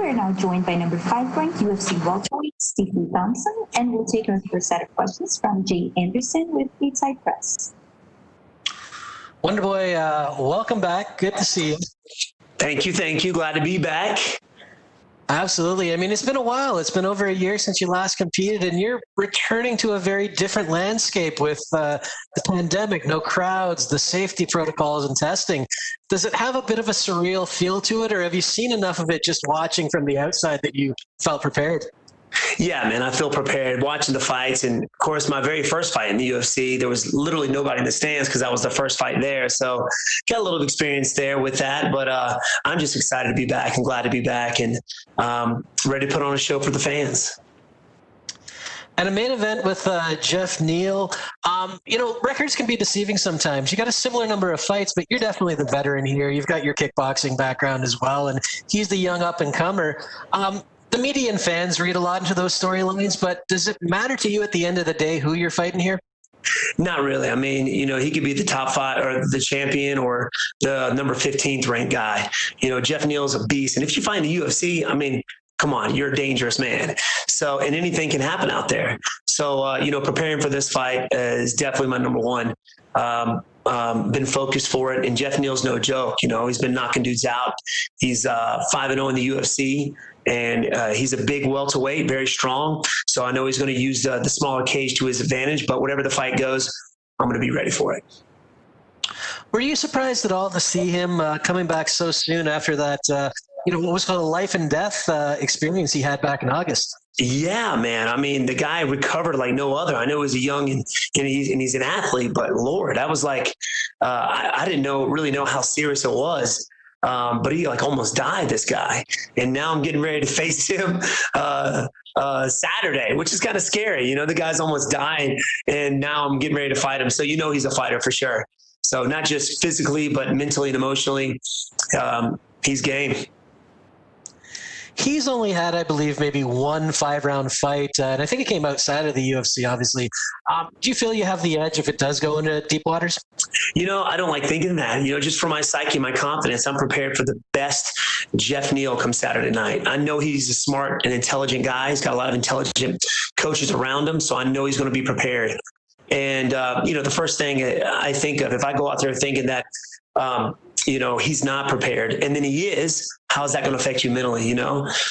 we are now joined by number 5 ranked UFC welterweight Stephen Thompson, and we'll take our first set of questions from Jay Anderson with Stateside Press. Wonderboy, welcome back. Good to see you. Thank you. Glad to be back. Absolutely. I mean, it's been a while. It's been over a year since you last competed, and you're returning to a very different landscape with the pandemic, no crowds, the safety protocols and testing. Does it have a bit of a surreal feel to it, or have you seen enough of it just watching from the outside that you felt prepared? Yeah, man, I feel prepared watching the fights. And of course, my very first fight in the UFC, there was literally nobody in the stands because that was the first fight there. So got a little experience there with that. But I'm just excited to be back and glad to be back and ready to put on a show for the fans. And a main event with Geoff Neal. Records can be deceiving sometimes. You got a similar number of fights, but you're definitely the veteran here. You've got your kickboxing background as well, and he's the young up-and-comer. The media and fans read a lot into those storylines, but does it matter to you at the end of the day who you're fighting here? Not really. I mean, he could be the top 5 or the champion or the number 15th ranked guy. Geoff Neal's a beast. And if you fight in the UFC, I mean, come on, you're a dangerous man. So, and anything can happen out there. So, preparing for this fight is definitely my number one. Been focused for it. And Geoff Neal's no joke. He's been knocking dudes out. He's 5-0 in the UFC. And he's a big welterweight, very strong. So I know he's going to use the smaller cage to his advantage. But whatever the fight goes, I'm going to be ready for it. Were you surprised at all to see him coming back so soon after that, what was called a life and death experience he had back in August? Yeah, man. I mean, the guy recovered like no other. I know he's a young and he's an athlete, but Lord, that was like, I didn't really know how serious it was. But he almost died, this guy. And now I'm getting ready to face him Saturday, which is kind of scary. The guy's almost dying and now I'm getting ready to fight him. So, he's a fighter for sure. So not just physically, but mentally and emotionally, he's game. He's only had, I believe, maybe one 5-round fight, and I think it came outside of the UFC, obviously. Do you feel you have the edge if it does go into deep waters? I don't like thinking that. Just for my psyche, my confidence, I'm prepared for the best Geoff Neal come Saturday night. I know he's a smart and intelligent guy. He's got a lot of intelligent coaches around him, so I know he's going to be prepared. And, the first thing I think of, if I go out there thinking that, he's not prepared and then he is, how's that going to affect you mentally,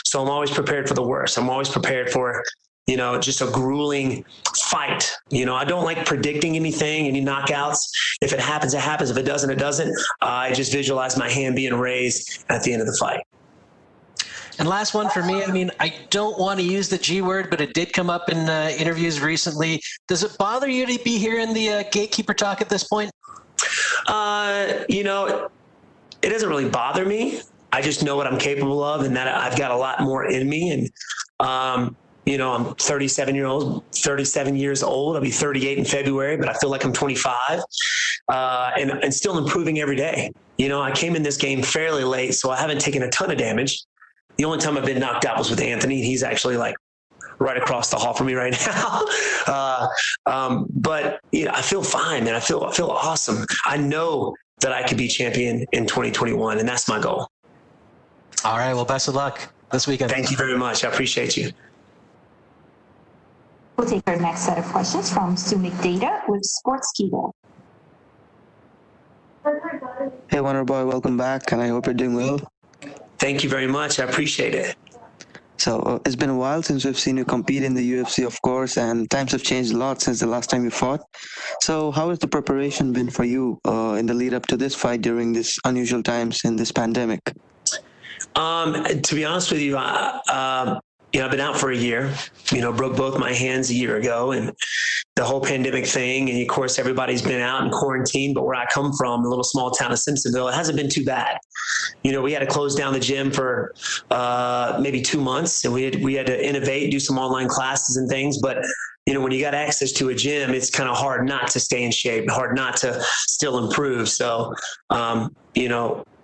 So I'm always prepared for the worst. I'm always prepared for, just a grueling fight. I don't like predicting anything, any knockouts. If it happens, it happens. If it doesn't, it doesn't. I just visualize my hand being raised at the end of the fight. And last one for me, I mean, I don't want to use the G word, but it did come up in interviews recently. Does it bother you to be hearing the gatekeeper talk at this point? It doesn't really bother me. I just know what I'm capable of and that I've got a lot more in me. And, I'm 37 years old. I'll be 38 in February, but I feel like I'm 25 and still improving every day. I came in this game fairly late, so I haven't taken a ton of damage. The only time I've been knocked out was with Anthony. He's actually right across the hall from me right now. But I feel fine, man. I feel awesome. I know that I could be champion in 2021, and that's my goal. All right. Well, best of luck this weekend. Thank you very much. I appreciate you. We'll take our next set of questions from Sumik Data with Sportskeeda. Hey, Wonderboy, welcome back, and I hope you're doing well. Thank you very much. I appreciate it. So it's been a while since we've seen you compete in the UFC, of course, and times have changed a lot since the last time you fought. So how has the preparation been for you in the lead up to this fight during this unusual times in this pandemic? To be honest with you, I've been out for a year, broke both my hands a year ago and the whole pandemic thing. And of course, everybody's been out in quarantine, but where I come from, the little small town of Simpsonville, it hasn't been too bad. We had to close down the gym for maybe 2 months and we had to innovate, do some online classes and things. But, when you got access to a gym, it's kind of hard not to stay in shape, hard not to still improve. So,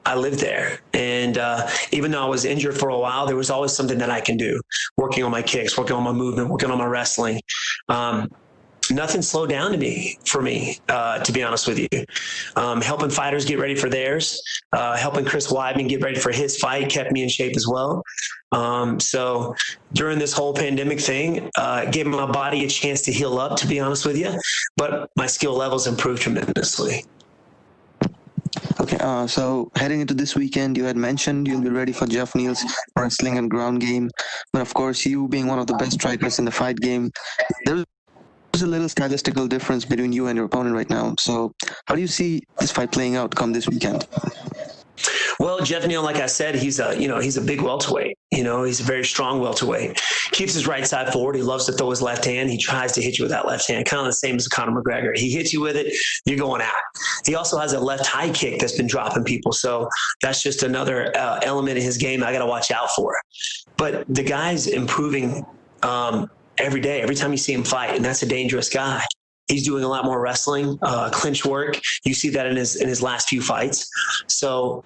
I lived there. And even though I was injured for a while, there was always something that I can do, working on my kicks, working on my movement, working on my wrestling. nothing slowed down for me, to be honest with you. Helping fighters get ready for theirs, helping Chris Weidman get ready for his fight kept me in shape as well. So during this whole pandemic thing, gave my body a chance to heal up, to be honest with you, but my skill levels improved tremendously. Okay, so heading into this weekend, you had mentioned you'll be ready for Geoff Neal's wrestling and ground game. But of course, you being one of the best strikers in the fight game, there's a little stylistical difference between you and your opponent right now. So how do you see this fight playing out come this weekend? Well, Geoff Neal, like I said, he's a big welterweight. He's a very strong welterweight. Keeps his right side forward. He loves to throw his left hand. He tries to hit you with that left hand, kind of the same as Conor McGregor. He hits you with it, you're going out. He also has a left high kick that's been dropping people. So that's just another element in his game I got to watch out for. But the guy's improving every day, every time you see him fight, and that's a dangerous guy. He's doing a lot more wrestling, clinch work. You see that in his last few fights. So,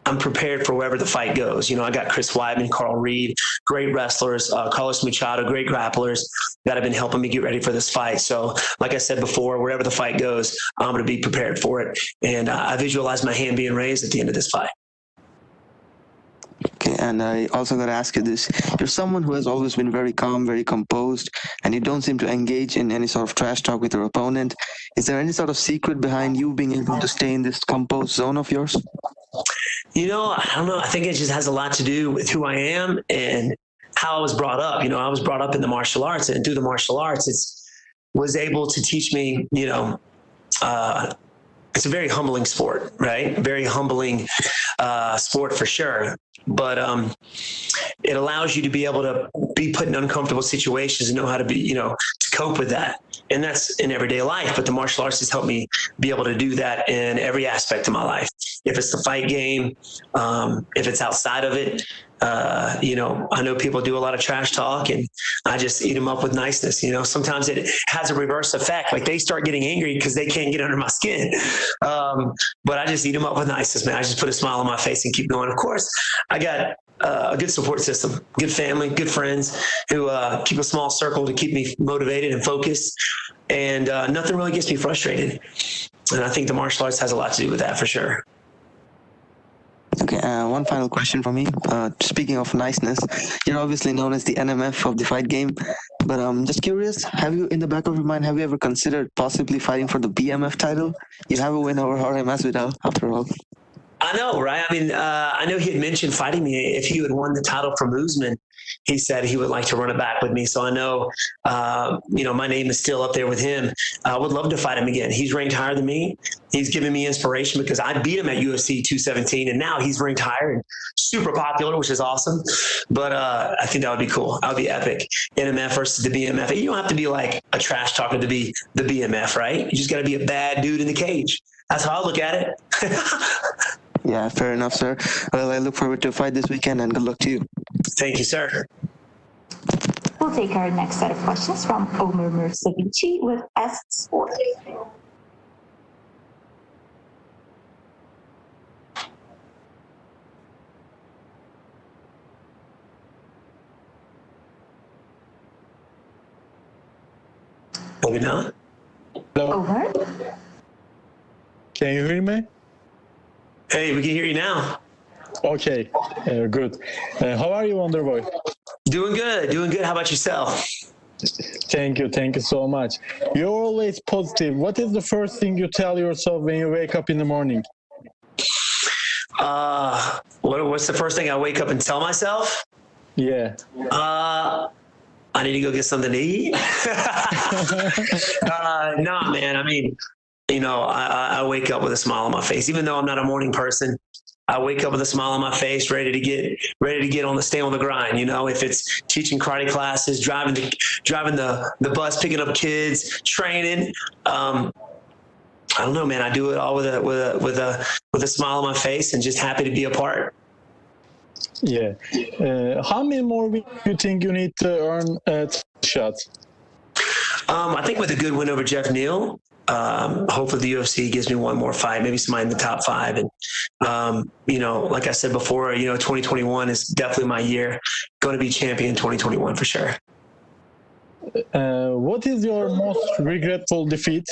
I'm prepared for wherever the fight goes. I got Chris Weidman, Carl Reed, great wrestlers, Carlos Machado, great grapplers that have been helping me get ready for this fight. So, like I said before, wherever the fight goes, I'm going to be prepared for it. And I visualize my hand being raised at the end of this fight. Okay, and I also got to ask you this. You're someone who has always been very calm, very composed, and you don't seem to engage in any sort of trash talk with your opponent. Is there any sort of secret behind you being able to stay in this composed zone of yours? I don't know. I think it just has a lot to do with who I am and how I was brought up. I was brought up in the martial arts, and through the martial arts, was able to teach me, it's a very humbling sport, right? Very humbling sport for sure. But it allows you to be able to be put in uncomfortable situations and know how to be, to cope with that. And that's in everyday life. But the martial arts has helped me be able to do that in every aspect of my life. If it's the fight game, if it's outside of it, I know people do a lot of trash talk, and I just eat them up with niceness. Sometimes it has a reverse effect. Like they start getting angry because they can't get under my skin. But I just eat them up with niceness, man. I just put a smile on my face and keep going. Of course, I got a good support system, good family, good friends who keep a small circle to keep me motivated and focused. And nothing really gets me frustrated. And I think the martial arts has a lot to do with that for sure. Okay, one final question for me. Speaking of niceness, you're obviously known as the NMF of the fight game, but I'm just curious, have you, in the back of your mind, have you ever considered possibly fighting for the Bmf title? You have a win over Jorge Masvidal, after all. I know, right? I mean, I know he had mentioned fighting me if he had won the title from Usman. He said he would like to run it back with me. So I know, my name is still up there with him. I would love to fight him again. He's ranked higher than me. He's given me inspiration because I beat him at UFC 217, and now he's ranked higher and super popular, which is awesome. But I think that would be cool. That would be epic. NMF versus the BMF. You don't have to be like a trash talker to be the BMF, right? You just got to be a bad dude in the cage. That's how I look at it. Yeah, fair enough, sir. Well, I look forward to a fight this weekend, and good luck to you. Thank you, sir. We'll take our next set of questions from Omer Mursavici with S Sports. Moving on. Hello. Omer? Can you hear me? Hey, we can hear you now. Okay, good. How are you, Wonderboy? Doing good. Doing good. How about yourself? Thank you so much. You're always positive. What is the first thing you tell yourself when you wake up in the morning? What's the first thing I wake up and tell myself? Yeah. I need to go get something to eat. Nah, man. I mean, I wake up with a smile on my face, even though I'm not a morning person. I wake up with a smile on my face, ready to get stay on the grind. If it's teaching karate classes, driving the bus, picking up kids, training. I don't know, man. I do it all with a smile on my face and just happy to be a part. Yeah. How many more weeks do you think you need to earn shots? I think with a good win over Geoff Neal, hopefully the UFC gives me one more fight, maybe somebody in the top 5. And, like I said before, 2021 is definitely my year. Going to be champion 2021 for sure. What is your most regretful defeat?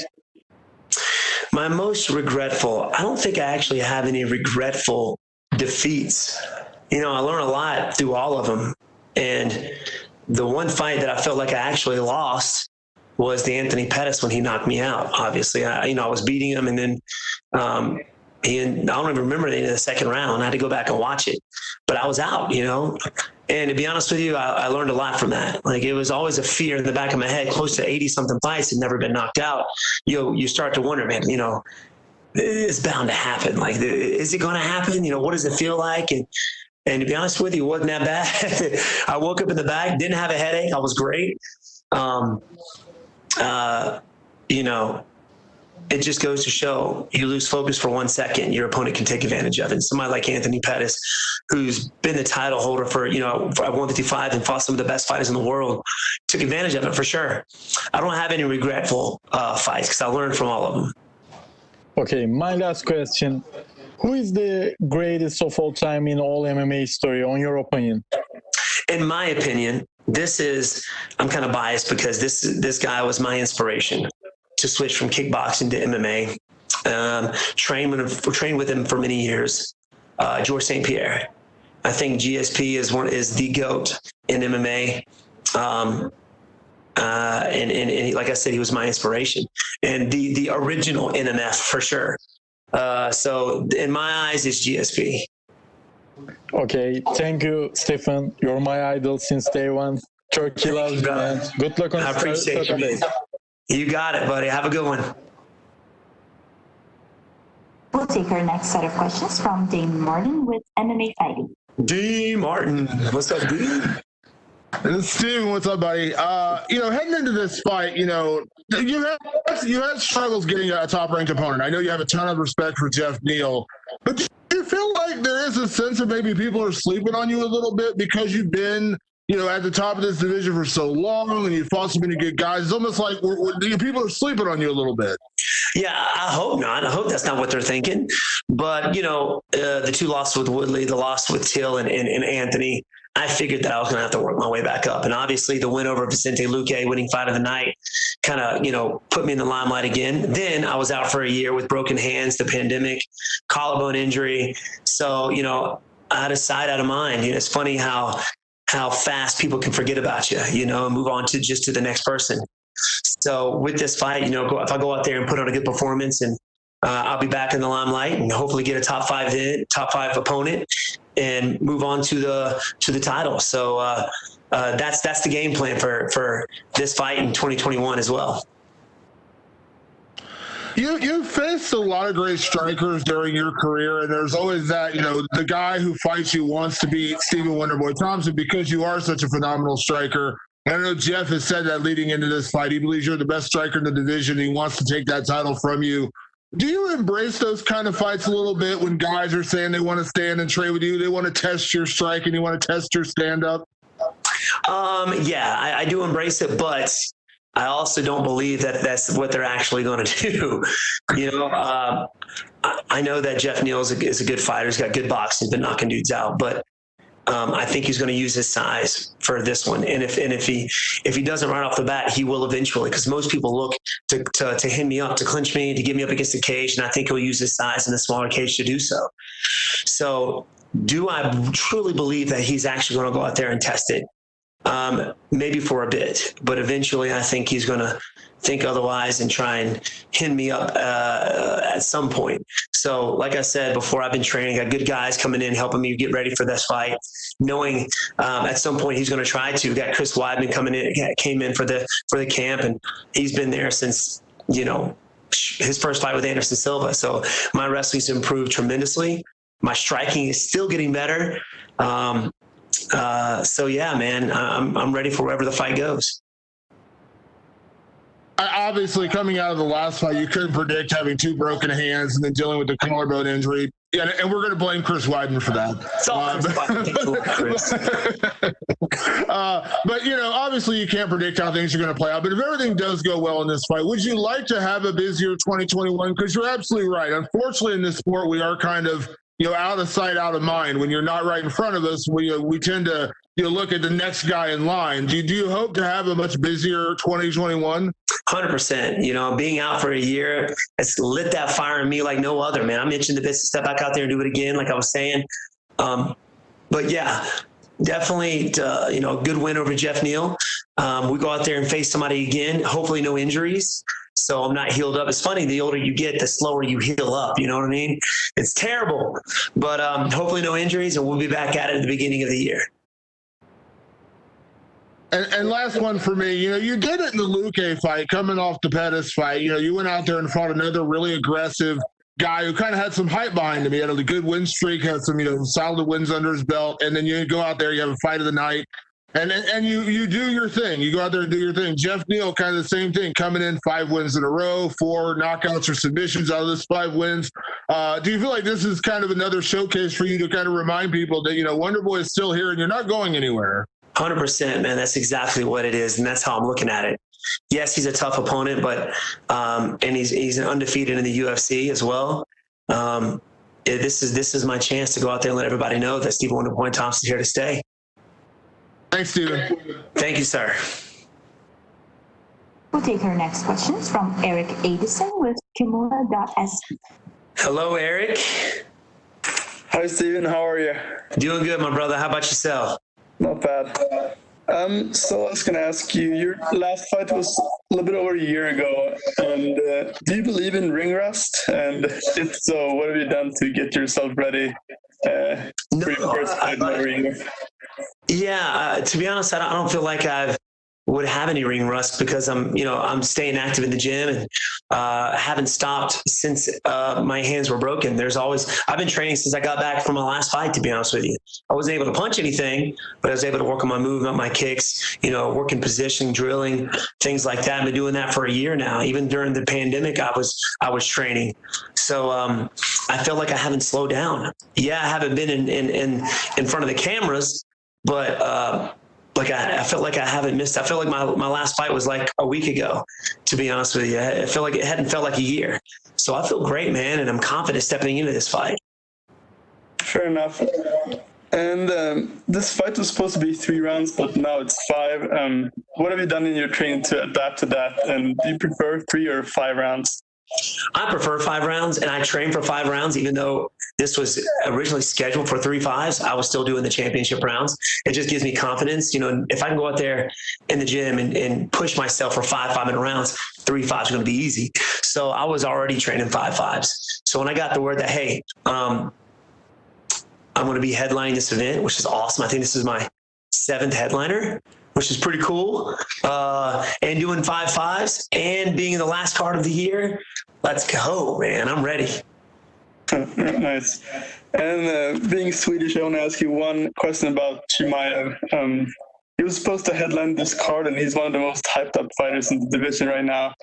My most regretful, I don't think I actually have any regretful defeats. You know, I learned a lot through all of them. And the one fight that I felt like I actually lost was the Anthony Pettis when he knocked me out. Obviously, I was beating him, and then I don't even remember the end of the second round. I had to go back and watch it, but I was out, you know. And to be honest with you, I learned a lot from that. Like, it was always a fear in the back of my head. Close to 80-something fights and never been knocked out. You start to wonder, man, you know, it's bound to happen. Like, is it going to happen? You know, what does it feel like? And to be honest with you, it wasn't that bad. I woke up in the back, didn't have a headache. I was great. You know, it just goes to show, you lose focus for 1 second, your opponent can take advantage of it. And somebody like Anthony Pettis, who's been the title holder for, you know, 155 and fought some of the best fighters in the world, took advantage of it for sure. I don't have any regretful fights because I learned from all of them. Okay, my last question. Who is the greatest of all time in all MMA history, on your opinion? In my opinion, I'm kind of biased because this guy was my inspiration to switch from kickboxing to MMA. Trained with him for many years. George St. Pierre. I think GSP is the GOAT in MMA. And like I said, he was my inspiration and the original NMF for sure. So in my eyes, it's GSP. Okay, thank you, Stephen. You're my idol since day one. Turkey loves you, man. Good luck on Saturday. You got it, buddy. Have a good one. We'll take our next set of questions from Dane Martin with MMA Fighting. D. Martin. What's up, D? Steven, what's up, buddy? Heading into this fight, you had struggles getting a top-ranked opponent. I know you have a ton of respect for Geoff Neal, but do you feel like there is a sense of maybe people are sleeping on you a little bit because you've been, at the top of this division for so long and you fought so many good guys? It's almost like people are sleeping on you a little bit. Yeah, I hope not. I hope that's not what they're thinking. But, the two losses with Woodley, the loss with Till and Anthony, I figured that I was going to have to work my way back up. And obviously the win over Vicente Luque, winning fight of the night, kind of, put me in the limelight again. Then I was out for a year with broken hands, the pandemic, collarbone injury. So, out of sight, out of mind. It's funny how fast people can forget about you, and move on to the next person. So with this fight, if I go out there and put on a good performance, and I'll be back in the limelight and hopefully get a top five opponent and move on to the title. So that's the game plan for this fight in 2021 as well. You faced a lot of great strikers during your career, and there's always that, the guy who fights you wants to beat Stephen Wonderboy Thompson because you are such a phenomenal striker. And I know Geoff has said that leading into this fight. He believes you're the best striker in the division. He wants to take that title from you. Do you embrace those kind of fights a little bit when guys are saying they want to stand and trade with you? They want to test your strike and you want to test your stand-up? Yeah, I do embrace it, but I also don't believe that that's what they're actually going to do. I know that Geoff Neal is a good fighter. He's got good boxing. He's been knocking dudes out, but I think he's going to use his size for this one. And if he doesn't right off the bat, he will eventually, because most people look to hand me up, to clinch me, to get me up against the cage. And I think he'll use his size in the smaller cage to do so. So do I truly believe that he's actually going to go out there and test it? Maybe for a bit, but eventually I think he's going to think otherwise and try and hand me up at some point. So like I said before, I've been training, got good guys coming in, helping me get ready for this fight, knowing at some point he's going to try to. Got Chris Weidman came in for the camp, and he's been there since, his first fight with Anderson Silva. So my wrestling's improved tremendously. My striking is still getting better. So yeah, man, I'm ready for wherever the fight goes. Obviously, coming out of the last fight, you couldn't predict having two broken hands and then dealing with the collarbone injury. Yeah, and we're going to blame Chris Weidman for that. But obviously, you can't predict how things are going to play out. But if everything does go well in this fight, would you like to have a busier 2021? Because you're absolutely right. Unfortunately, in this sport, we are kind of out of sight, out of mind. When you're not right in front of us, we tend to look at the next guy in line. Do you hope to have a much busier 2021? 100%. Being out for a year, it's lit that fire in me like no other, man. I'm itching to step back out there and do it again, like I was saying. But yeah, definitely, a good win over Geoff Neal. We go out there and face somebody again, hopefully no injuries. So I'm not healed up. It's funny, the older you get, the slower you heal up. You know what I mean? It's terrible, but hopefully no injuries, and we'll be back at it at the beginning of the year. And last one for me, you did it in the Luque fight, coming off the Pettis fight. You went out there and fought another really aggressive guy who kind of had some hype behind him. He had a good win streak, had some, solid wins under his belt. And then you go out there, you have a fight of the night, and you do your thing. You go out there and do your thing. Geoff Neal, kind of the same thing, coming in 5 wins in a row, 4 knockouts or submissions out of those 5 wins. Do you feel like this is kind of another showcase for you to kind of remind people that, Wonderboy is still here and you're not going anywhere? 100%, man. That's exactly what it is. And that's how I'm looking at it. Yes, he's a tough opponent, but, and he's undefeated in the UFC as well. This is my chance to go out there and let everybody know that Stephen Wonderboy Thompson is here to stay. Thanks, Stephen. Thank you, sir. We'll take our next questions from Eric Addison with Kimura.sc. Hello, Eric. Hi, Stephen. How are you? Doing good, my brother. How about yourself? Not bad. So I was going to ask you, your last fight was a little bit over a year ago, and do you believe in ring rust? And if so, what have you done to get yourself ready for your first fight in the ring? Yeah, to be honest, I don't feel like would have any ring rust because I'm staying active in the gym and haven't stopped since my hands were broken. I've been training since I got back from my last fight, to be honest with you. I wasn't able to punch anything, but I was able to work on my movement, my kicks, working positioning, drilling, things like that. I've been doing that for a year now. Even during the pandemic, I was training. So I feel like I haven't slowed down. Yeah, I haven't been in front of the cameras, but I felt like I haven't missed. I feel like my last fight was like a week ago, to be honest with you. I feel like it hadn't felt like a year. So I feel great, man, and I'm confident stepping into this fight. Fair enough. And this fight was supposed to be 3 rounds, but now it's 5. What have you done in your training to adapt to that? And do you prefer 3 or 5 rounds? I prefer 5 rounds, and I train for 5 rounds, even though this was originally scheduled for 3 5s. I was still doing the championship rounds. It just gives me confidence. If I can go out there in the gym and push myself for 5-minute rounds, 3 5s are going to be easy. So I was already training 5 5s. So when I got the word that, hey, I'm going to be headlining this event, which is awesome. I think this is my 7th headliner, which is pretty cool. And doing 5 5s and being in the last card of the year. Let's go, man. I'm ready. Nice. And being Swedish, I want to ask you one question about Chimaev. He was supposed to headline this card, and he's one of the most hyped up fighters in the division right now.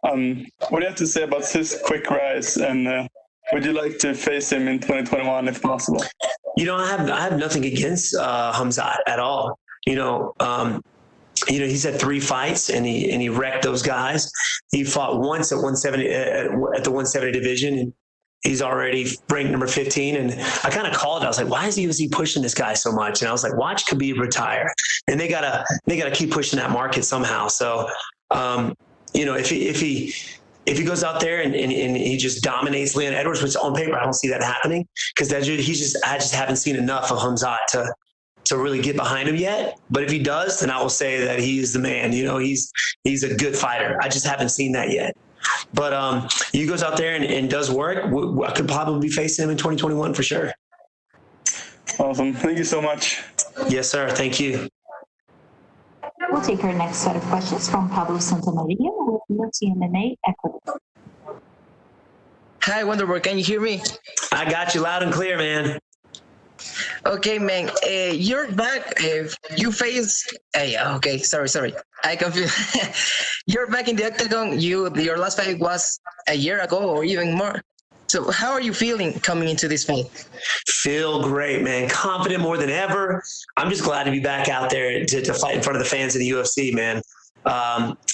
What do you have to say about his quick rise? And would you like to face him in 2021 if possible? I have nothing against Hamzat at all. He's had 3 fights and he wrecked those guys. He fought once at 170 at the 170 division, and he's already ranked number 15. And I kind of called it. I was like, why is he pushing this guy so much? And I was like, watch Khabib retire, and they gotta keep pushing that market somehow. So, if he goes out there and he just dominates Leon Edwards, which on paper I don't see that happening, because I just haven't seen enough of Hamzat to really get behind him yet. But if he does, then I will say that he is the man. He's a good fighter. I just haven't seen that yet. But he goes out there and does work. I could probably be facing him in 2021 for sure. Awesome. Thank you so much. Yes, sir. Thank you. We'll take our next set of questions from Pablo Santamaria with UTMMA Ecuador. Hi, Wonderboy. Can you hear me? I got you loud and clear, man. Okay, man. You're back. You face. Okay, sorry. I confused. You're back in the octagon. Your last fight was a year ago or even more. So how are you feeling coming into this fight? Feel great, man. Confident more than ever. I'm just glad to be back out there to fight in front of the fans of the UFC, man.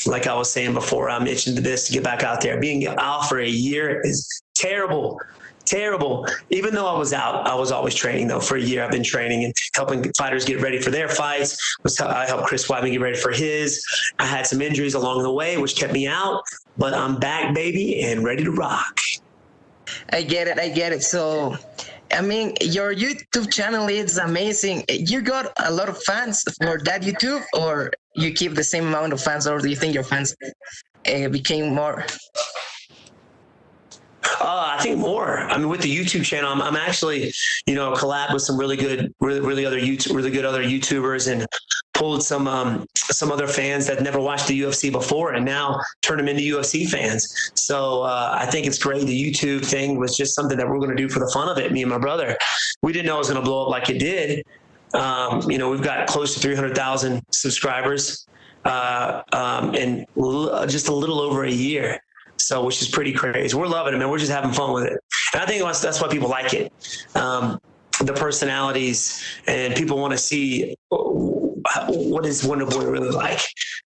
Like I was saying before, I'm itching to get back out there. Being out for a year is terrible. Terrible. Even though I was out, I was always training though. For a year, I've been training and helping fighters get ready for their fights. I helped Chris Weidman get ready for his. I had some injuries along the way, which kept me out, but I'm back, baby, and ready to rock. I get it. So, I mean, your YouTube channel is amazing. You got a lot of fans for that YouTube, or you keep the same amount of fans, or do you think your fans became more? I think more. I mean, with the YouTube channel, I'm actually, collab with some really good other YouTubers, and pulled some other fans that never watched the UFC before, and now turn them into UFC fans. So I think it's great. The YouTube thing was just something that we're going to do for the fun of it. Me and my brother, we didn't know it was going to blow up like it did. We've got close to 300,000 subscribers, in just a little over a year. So, which is pretty crazy. We're loving it, man. We're just having fun with it. And I think that's why people like it. The personalities, and people want to see what is Wonder Boy really like.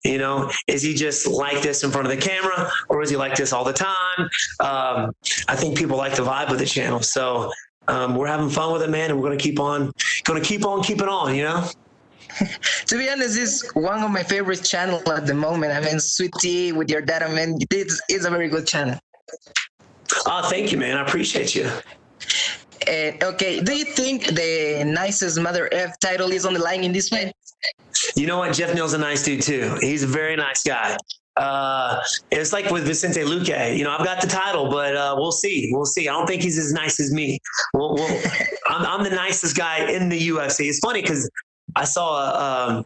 Is he just like this in front of the camera, or is he like this all the time? I think people like the vibe of the channel. So we're having fun with it, man. And we're going to keep on keeping on, To be honest, it's one of my favorite channels at the moment. I mean, Sweet Tea with your dad, I mean, it's a very good channel. Oh, thank you, man. I appreciate you. Okay, do you think the nicest Mother F title is on the line in this fight? You know what? Geoff Neal's a nice dude, too. He's a very nice guy. It's like with Vicente Luque. I've got the title, but we'll see. I don't think he's as nice as me. I'm the nicest guy in the UFC. It's funny because I saw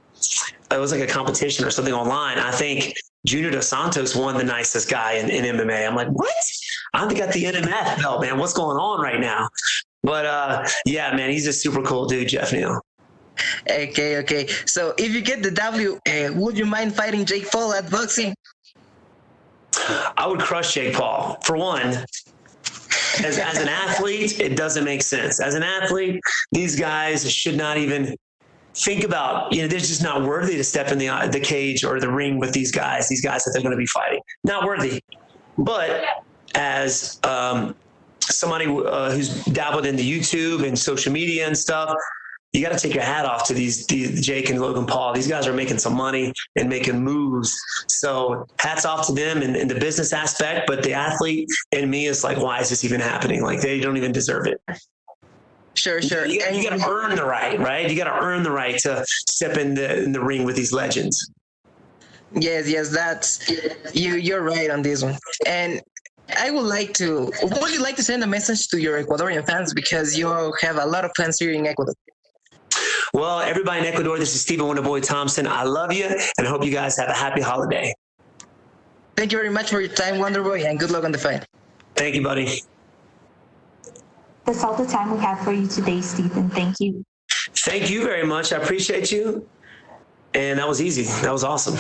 it was like a competition or something online. I think Junior Dos Santos won the nicest guy in MMA. I'm like, what? I got the NMF belt, man. What's going on right now? But yeah, man, he's a super cool dude, Geoff Neal. Okay. So if you get the W, would you mind fighting Jake Paul at boxing? I would crush Jake Paul. For one, as an athlete, it doesn't make sense. As an athlete, these guys should not even think about, they're just not worthy to step in the cage or the ring with these guys that they're going to be fighting. Not worthy. But as somebody who's dabbled in the YouTube and social media and stuff, you got to take your hat off to these Jake and Logan Paul. These guys are making some money and making moves. So hats off to them in the business aspect. But the athlete in me is like, why is this even happening? Like, they don't even deserve it. Sure. You got to earn the right? You got to earn the right to step in the ring with these legends. Yes, that's you're right on this one. And would you like to send a message to your Ecuadorian fans, because you have a lot of fans here in Ecuador? Well, everybody in Ecuador, this is Stephen Wonderboy Thompson. I love you, and I hope you guys have a happy holiday. Thank you very much for your time, Wonderboy, and good luck on the fight. Thank you, buddy. That's all the time we have for you today, Stephen. Thank you. Thank you very much. I appreciate you. And that was easy. That was awesome.